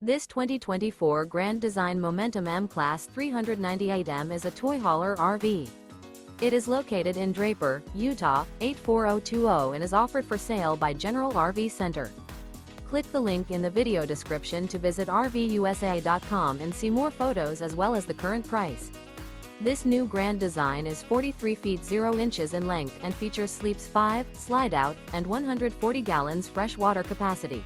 This 2024 Grand Design Momentum M-Class 398M is a toy hauler RV. It is located in Draper, Utah, 84020 and is offered for sale by General RV Center. Click the link in the video description to visit RVUSA.com and see more photos as well as the current price. This new Grand Design is 43 feet 0 inches in length and features sleeps 5, slide-out, and 140 gallons fresh water capacity.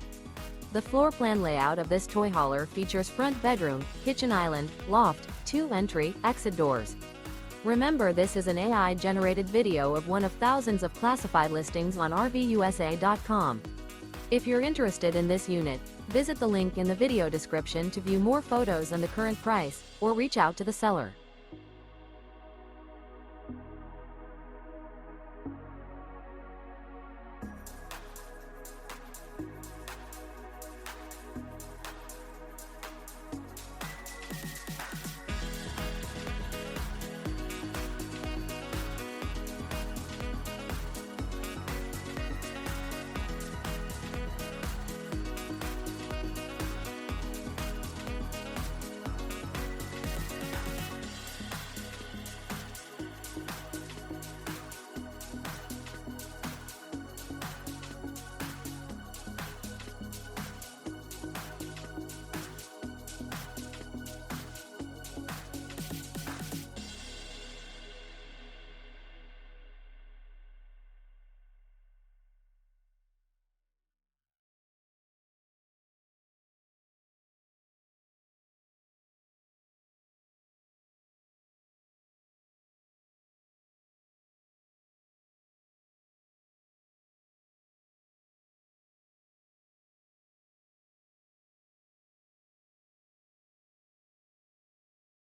The floor plan layout of this toy hauler features front bedroom, kitchen island, loft, 2 entry, exit doors. Remember, this is an AI-generated video of one of thousands of classified listings on RVUSA.com. If you're interested in this unit, visit the link in the video description to view more photos and the current price, or reach out to the seller.